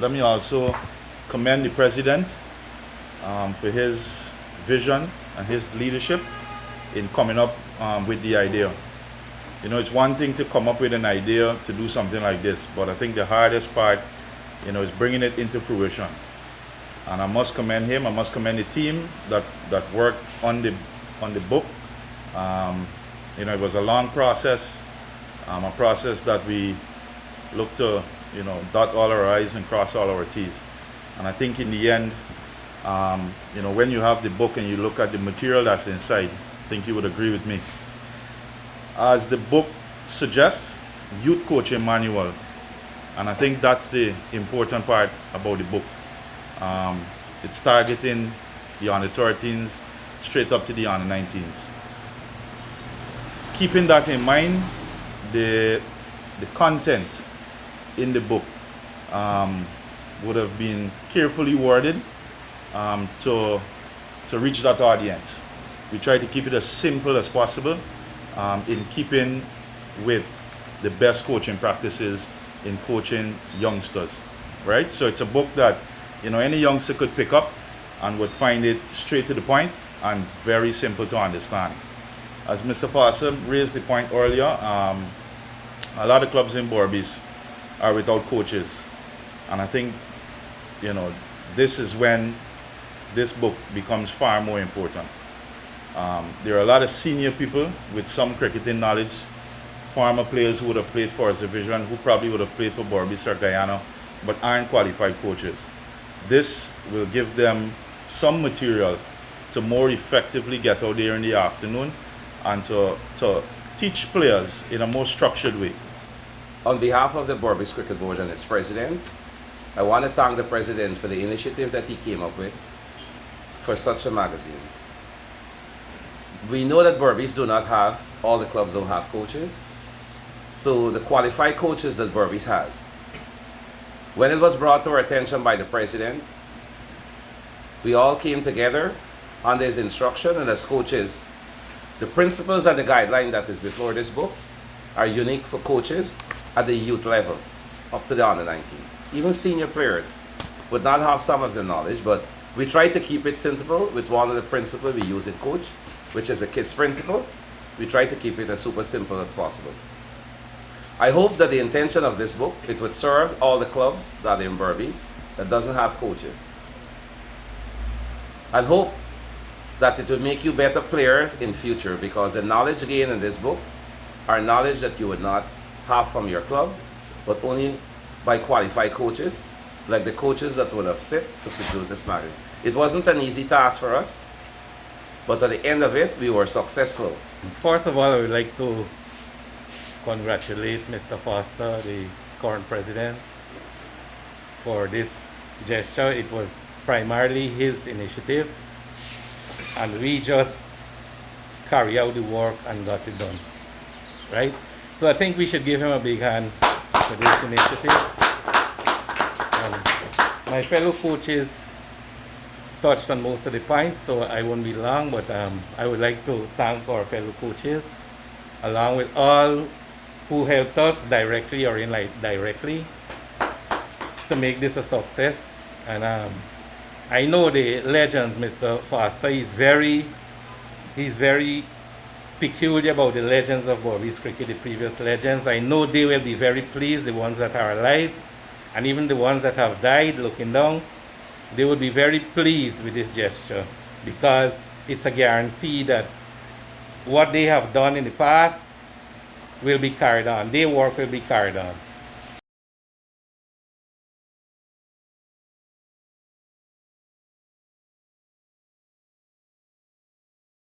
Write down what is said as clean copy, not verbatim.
Let me also commend the president for his vision and his leadership in coming up with the idea. You know, it's one thing to come up with an idea to do something like this, but I think the hardest part, you know, is bringing it into fruition. And I must commend him. I must commend the team that worked on the book. You know, it was a long process, a process that we look to, you know, dot all our I's and cross all our T's. And I think in the end, you know, when you have the book and you look at the material that's inside, I think you would agree with me. As the book suggests, youth coaching manual. And I think that's the important part about the book. It's targeting the under 13s straight up to the under 19s. Keeping that in mind, the content in the book would have been carefully worded to reach that audience. We try to keep it as simple as possible in keeping with the best coaching practices in coaching youngsters, right? So it's a book that, you know, any youngster could pick up and would find it straight to the point and very simple to understand. As Mr. Foster raised the point earlier, a lot of clubs in Berbice are without coaches. And I think, you know, this is when this book becomes far more important. There are a lot of senior people with some cricketing knowledge, former players who would have played for us division, who probably would have played for Berbice or Guyana, but aren't qualified coaches. This will give them some material to more effectively get out there in the afternoon and to teach players in a more structured way. On behalf of the Berbice Cricket Board and its president, I want to thank the president for the initiative that he came up with for such a magazine. We know that Berbice do not have, all the clubs don't have coaches. So the qualified coaches that Berbice has, when it was brought to our attention by the president, we all came together under his instruction, and as coaches, the principles and the guideline that is before this book are unique for coaches at the youth level, up to the under 19. Even senior players would not have some of the knowledge, but we try to keep it simple with one of the principles we use in coach, which is a KISS principle. We try to keep it as super simple as possible. I hope that the intention of this book, it would serve all the clubs that are in Berbice that doesn't have coaches. And hope that it would make you better player in future, because the knowledge gained in this book are knowledge that you would not have from your club, but only by qualified coaches, like the coaches that would have sit to produce this magazine. It wasn't an easy task for us, but at the end of it, we were successful. First of all, I would like to congratulate Mr. Foster, the current president, for this gesture. It was primarily his initiative, and we just carry out the work and got it done, right? So I think we should give him a big hand for this initiative. My fellow coaches touched on most of the points, so I won't be long, but I would like to thank our fellow coaches, along with all who helped us directly or indirectly to make this a success. And I know the legends, Mr. Foster, he's very peculiar about the legends of Berbice cricket, the previous legends. I know they will be very pleased, the ones that are alive, and even the ones that have died, looking down, they would be very pleased with this gesture, because it's a guarantee that what they have done in the past will be carried on. Their work will be carried on.